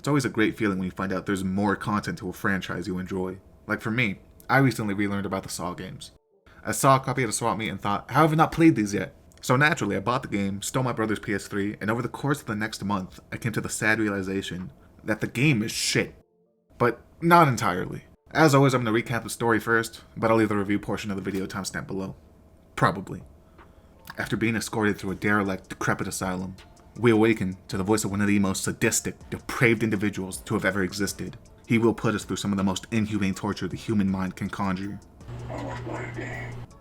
It's always a great feeling when you find out there's more content to a franchise you enjoy. Like for me, I recently relearned about the Saw games. I saw a copy at a swap meet and thought, how have I not played these yet? So naturally, I bought the game, stole my brother's PS3, and over the course of the next month, I came to the sad realization that the game is shit. But not entirely. As always, I'm going to recap the story first, but I'll leave the review portion of the video timestamp below. Probably. After being escorted through a derelict, decrepit asylum, we awaken to the voice of one of the most sadistic, depraved individuals to have ever existed. He will put us through some of the most inhumane torture the human mind can conjure.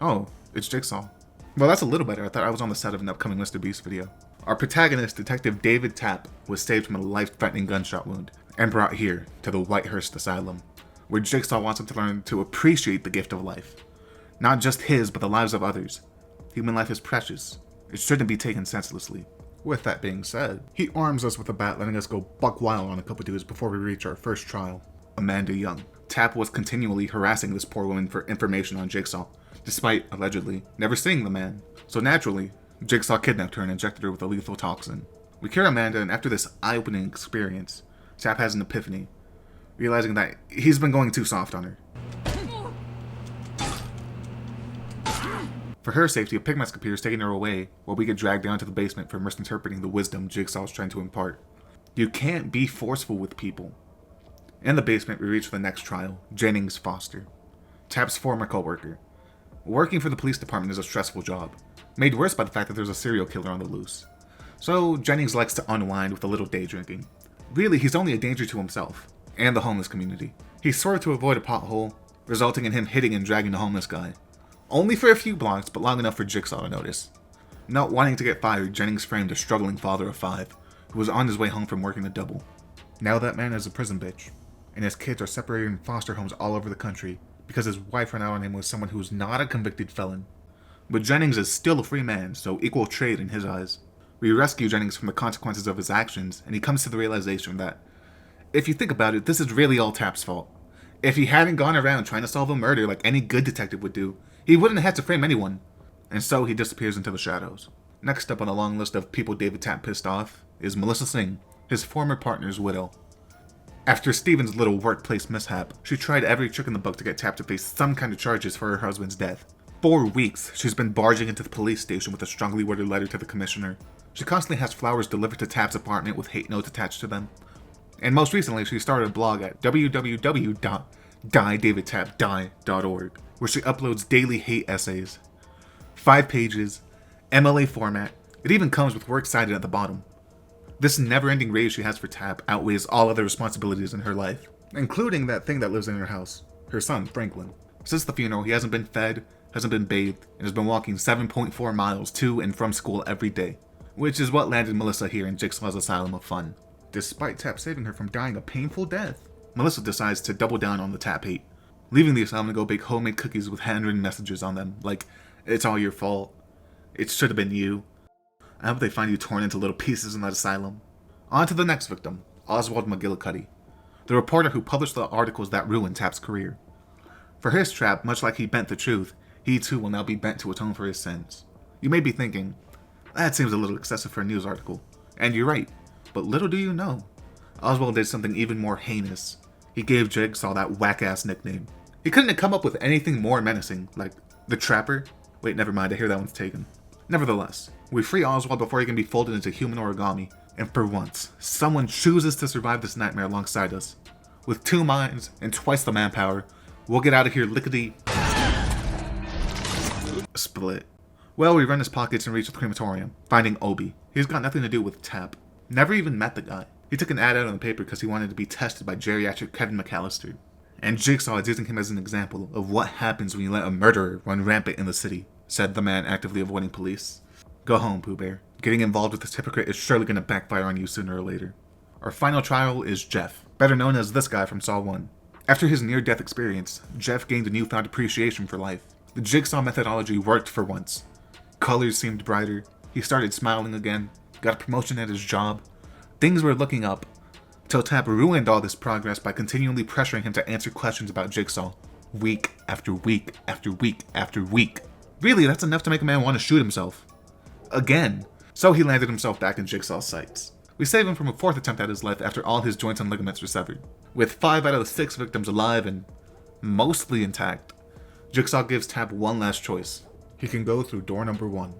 Oh, it's Jigsaw. Well, that's a little better. I thought I was on the set of an upcoming Mr. Beast video. Our protagonist, Detective David Tapp, was saved from a life-threatening gunshot wound and brought here to the Whitehurst Asylum, where Jigsaw wants him to learn to appreciate the gift of life. Not just his, but the lives of others. Human life is precious. It shouldn't be taken senselessly. With that being said, he arms us with a bat, letting us go buck wild on a couple dudes before we reach our first trial. Amanda Young. Tapp was continually harassing this poor woman for information on Jigsaw, despite, allegedly, never seeing the man. So naturally, Jigsaw kidnapped her and injected her with a lethal toxin. We cure Amanda, and after this eye-opening experience, Tapp has an epiphany, realizing that he's been going too soft on her. For her safety, a pig mask appears, taking her away, while we get dragged down to the basement for misinterpreting the wisdom Jigsaw is trying to impart. You can't be forceful with people. In the basement, we reach the next trial, Jennings Foster, Tapp's former co-worker. Working for the police department is a stressful job, made worse by the fact that there's a serial killer on the loose. So Jennings likes to unwind with a little day drinking. Really, he's only a danger to himself, and the homeless community. He swerved to avoid a pothole, resulting in him hitting and dragging the homeless guy. Only for a few blocks, but long enough for Jigsaw to notice. Not wanting to get fired, Jennings framed a struggling father of 5, who was on his way home from working a double. Now that man is a prison bitch, and his kids are separated in foster homes all over the country, because his wife ran out on him with someone who's not a convicted felon. But Jennings is still a free man, so equal trade in his eyes. We rescue Jennings from the consequences of his actions, and he comes to the realization that, if you think about it, this is really all Tapp's fault. If he hadn't gone around trying to solve a murder like any good detective would do, he wouldn't have had to frame anyone. And so he disappears into the shadows. Next up on a long list of people David Tapp pissed off is Melissa Singh, his former partner's widow. After Steven's little workplace mishap, she tried every trick in the book to get Tapp to face some kind of charges for her husband's death. 4 weeks, she's been barging into the police station with a strongly worded letter to the commissioner. She constantly has flowers delivered to Tapp's apartment with hate notes attached to them. And most recently, she started a blog at www.diedavidtappdie.org, where she uploads daily hate essays. 5 pages, MLA format, it even comes with works cited at the bottom. This never-ending rage she has for Tapp outweighs all other responsibilities in her life, including that thing that lives in her house, her son, Franklin. Since the funeral, he hasn't been fed, hasn't been bathed, and has been walking 7.4 miles to and from school every day, which is what landed Melissa here in Jigsaw's Asylum of Fun. Despite Tapp saving her from dying a painful death, Melissa decides to double down on the Tapp hate, leaving the asylum to go bake homemade cookies with handwritten messages on them, like, "It's all your fault," "It should have been you," "I hope they find you torn into little pieces in that asylum." On to the next victim, Oswald McGillicuddy, the reporter who published the articles that ruined Tapp's career. For his trap, much like he bent the truth, he too will now be bent to atone for his sins. You may be thinking, that seems a little excessive for a news article. And you're right, but little do you know, Oswald did something even more heinous. He gave Jigsaw that whack-ass nickname. He couldn't have come up with anything more menacing, like the Trapper. Wait, never mind, I hear that one's taken. Nevertheless, we free Oswald before he can be folded into human origami, and for once, someone chooses to survive this nightmare alongside us. With 2 minds and twice the manpower, we'll get out of here lickety split. Well, we run his pockets and reach the crematorium, finding Obi. He's got nothing to do with Tapp. Never even met the guy. He took an ad out on the paper because he wanted to be tested by geriatric Kevin McAllister. And Jigsaw is using him as an example of what happens when you let a murderer run rampant in the city, said the man actively avoiding police. Go home, Pooh Bear. Getting involved with this hypocrite is surely going to backfire on you sooner or later. Our final trial is Jeff, better known as this guy from Saw 1. After his near-death experience, Jeff gained a newfound appreciation for life. The Jigsaw methodology worked for once. Colors seemed brighter, he started smiling again, got a promotion at his job. Things were looking up, till Tapp ruined all this progress by continually pressuring him to answer questions about Jigsaw, week after week after week after week. Really, that's enough to make a man want to shoot himself. Again. So he landed himself back in Jigsaw's sights. We save him from a 4th attempt at his life after all his joints and ligaments were severed. With 5 out of the 6 victims alive and mostly intact, Jigsaw gives Tap one last choice. He can go through door number 1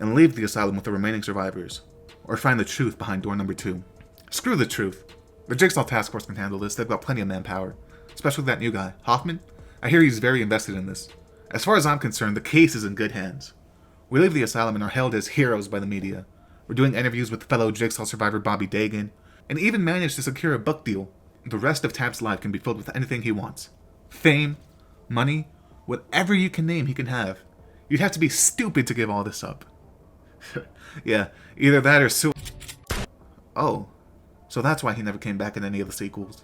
and leave the asylum with the remaining survivors, or find the truth behind door number 2. Screw the truth. The Jigsaw task force can handle this. They've got plenty of manpower. Especially that new guy, Hoffman. I hear he's very invested in this. As far as I'm concerned, the case is in good hands. We leave the asylum and are hailed as heroes by the media. We're doing interviews with fellow Jigsaw survivor Bobby Dagan, and even managed to secure a book deal. The rest of Tap's life can be filled with anything he wants. Fame, money, whatever you can name he can have. You'd have to be stupid to give all this up. Yeah, either that or Oh, so that's why he never came back in any of the sequels.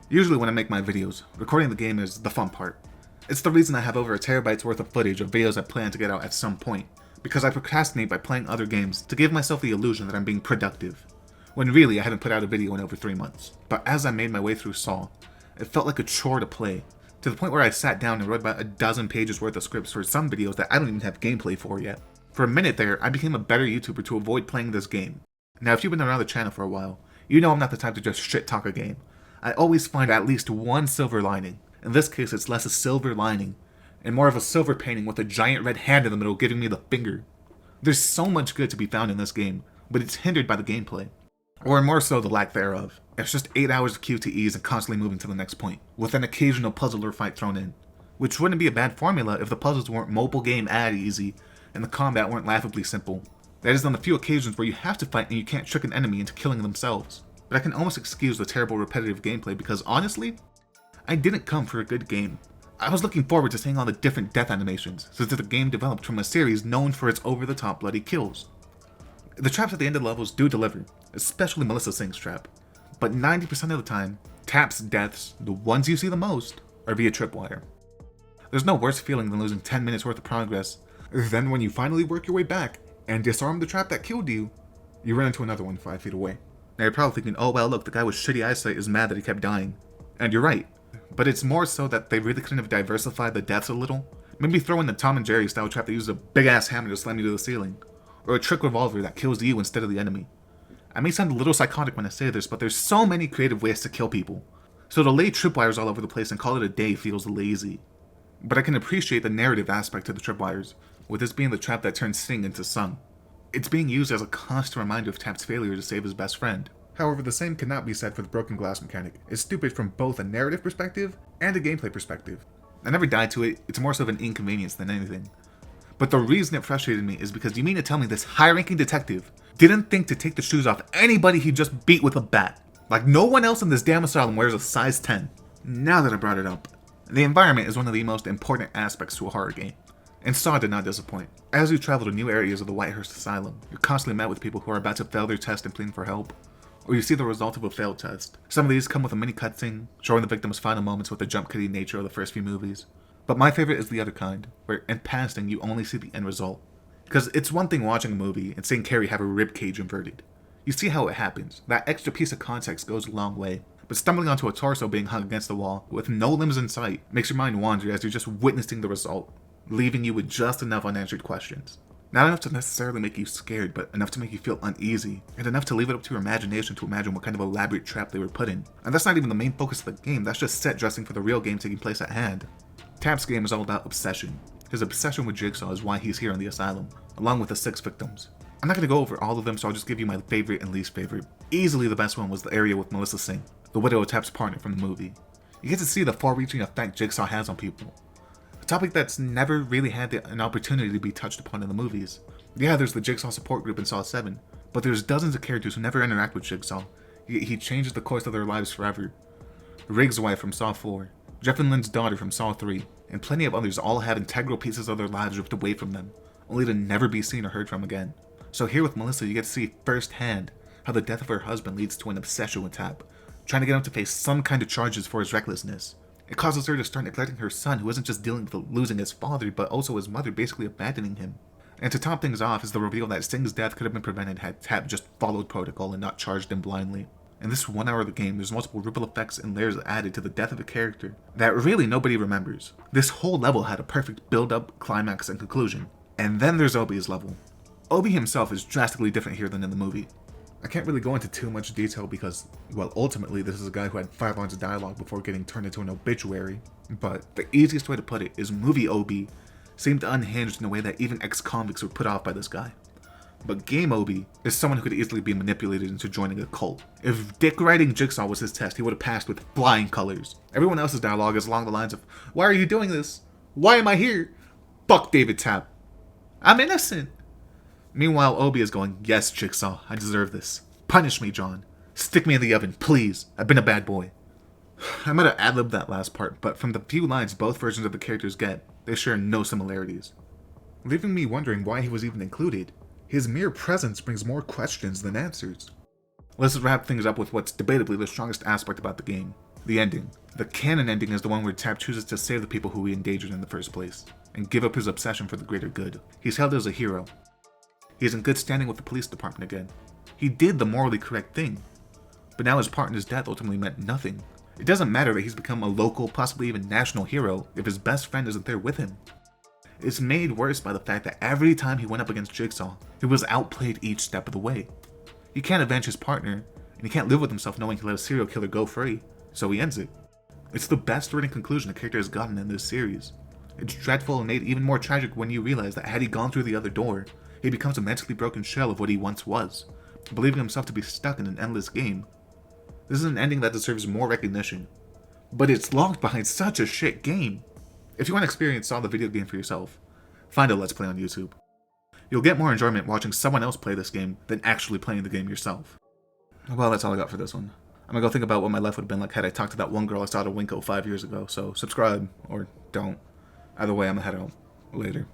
Usually when I make my videos, recording the game is the fun part. It's the reason I have over a terabyte's worth of footage of videos I plan to get out at some point, because I procrastinate by playing other games to give myself the illusion that I'm being productive, when really I hadn't put out a video in over 3 months. But as I made my way through Saw, it felt like a chore to play, to the point where I sat down and wrote about a dozen pages worth of scripts for some videos that I don't even have gameplay for yet. For a minute there, I became a better YouTuber to avoid playing this game. Now if you've been around the channel for a while, you know I'm not the type to just shit talk a game. I always find at least one silver lining. In this case, it's less a silver lining, and more of a silver painting with a giant red hand in the middle giving me the finger. There's so much good to be found in this game, but it's hindered by the gameplay. Or more so the lack thereof. It's just 8 hours of QTEs and constantly moving to the next point, with an occasional puzzle or fight thrown in. Which wouldn't be a bad formula if the puzzles weren't mobile game ad easy, and the combat weren't laughably simple. That is on the few occasions where you have to fight and you can't trick an enemy into killing themselves. But I can almost excuse the terrible repetitive gameplay because honestly, I didn't come for a good game. I was looking forward to seeing all the different death animations, since the game developed from a series known for its over-the-top bloody kills. The traps at the end of the levels do deliver, especially Melissa Singh's trap. But 90% of the time, Tap's deaths, the ones you see the most, are via tripwire. There's no worse feeling than losing 10 minutes worth of progress. Then when you finally work your way back and disarm the trap that killed you, you run into another one 5 feet away. Now you're probably thinking, oh well look, the guy with shitty eyesight is mad that he kept dying. And you're right. But it's more so that they really couldn't have diversified the deaths a little. Maybe throw in the Tom and Jerry style trap that uses a big ass hammer to slam you to the ceiling. Or a trick revolver that kills you instead of the enemy. I may sound a little psychotic when I say this, but there's so many creative ways to kill people. So to lay tripwires all over the place and call it a day feels lazy. But I can appreciate the narrative aspect to the tripwires, with this being the trap that turns Sing into Sung. It's being used as a constant reminder of Tap's failure to save his best friend. However, the same cannot be said for the broken glass mechanic. It's stupid from both a narrative perspective and a gameplay perspective. I never died to it, it's more so of an inconvenience than anything. But the reason it frustrated me is because you mean to tell me this high-ranking detective didn't think to take the shoes off anybody he just beat with a bat? Like no one else in this damn asylum wears a size 10. Now that I brought it up, the environment is one of the most important aspects to a horror game. And Saw did not disappoint. As you travel to new areas of the Whitehurst Asylum, you're constantly met with people who are about to fail their test and pleading for help. Or you see the result of a failed test. Some of these come with a mini cutscene, showing the victim's final moments with the jump-kitty nature of the first few movies. But my favorite is the other kind, where in passing you only see the end result. Because it's one thing watching a movie and seeing Carrie have her ribcage inverted. You see how it happens. That extra piece of context goes a long way. But stumbling onto a torso being hung against the wall, with no limbs in sight, makes your mind wander as you're just witnessing the result, leaving you with just enough unanswered questions. Not enough to necessarily make you scared, but enough to make you feel uneasy, and enough to leave it up to your imagination to imagine what kind of elaborate trap they were put in. And that's not even the main focus of the game, that's just set dressing for the real game taking place at hand. Tap's game is all about obsession. His obsession with Jigsaw is why he's here in the asylum, along with the 6 victims. I'm not going to go over all of them, so I'll just give you my favorite and least favorite. Easily the best one was the area with Melissa Singh, the widow of Tap's partner from the movie. You get to see the far-reaching effect Jigsaw has on people. A topic that's never really had an opportunity to be touched upon in the movies. Yeah, there's the Jigsaw support group in Saw 7, but there's dozens of characters who never interact with Jigsaw. He changes the course of their lives forever. Riggs' wife from Saw 4, Jeff and Lynn's daughter from Saw 3, and plenty of others all have integral pieces of their lives ripped away from them, only to never be seen or heard from again. So here with Melissa, you get to see firsthand how the death of her husband leads to an obsession with Tap, trying to get him to face some kind of charges for his recklessness. It causes her to start neglecting her son, who isn't just dealing with losing his father, but also his mother basically abandoning him. And to top things off is the reveal that Sing's death could have been prevented had Tap just followed protocol and not charged him blindly. In this 1 hour of the game, there's multiple ripple effects and layers added to the death of a character that really nobody remembers. This whole level had a perfect build-up, climax, and conclusion. And then there's Obi's level. Obi himself is drastically different here than in the movie. I can't really go into too much detail because, well, ultimately this is a guy who had 5 lines of dialogue before getting turned into an obituary, but the easiest way to put it is movie Obi seemed unhinged in a way that even ex-convicts were put off by this guy. But Game Obi is someone who could easily be manipulated into joining a cult. If dick riding Jigsaw was his test, he would have passed with flying colors. Everyone else's dialogue is along the lines of, "Why are you doing this? Why am I here? Fuck David Tapp. I'm innocent." Meanwhile, Obi is going, "Yes, Jigsaw, I deserve this. Punish me, John. Stick me in the oven, please. I've been a bad boy." I might have ad-libbed that last part, but from the few lines both versions of the characters get, they share no similarities, leaving me wondering why he was even included. His mere presence brings more questions than answers. Let's wrap things up with what's debatably the strongest aspect about the game, the ending. The canon ending is the one where Tapp chooses to save the people who he endangered in the first place, and give up his obsession for the greater good. He's hailed as a hero. He's in good standing with the police department again. He did the morally correct thing, but now his part in his death ultimately meant nothing. It doesn't matter that he's become a local, possibly even national hero if his best friend isn't there with him. It's made worse by the fact that every time he went up against Jigsaw, he was outplayed each step of the way. He can't avenge his partner, and he can't live with himself knowing he let a serial killer go free, so he ends it. It's the best written conclusion a character has gotten in this series. It's dreadful and made even more tragic when you realize that had he gone through the other door, he becomes a mentally broken shell of what he once was, believing himself to be stuck in an endless game. This is an ending that deserves more recognition, but it's locked behind such a shit game. If you want to experience all the video game for yourself, find a Let's Play on YouTube. You'll get more enjoyment watching someone else play this game than actually playing the game yourself. Well, that's all I got for this one. I'm gonna go think about what my life would have been like had I talked to that one girl I saw at a Winko 5 years ago, so subscribe, or don't. Either way, I'm gonna head out later.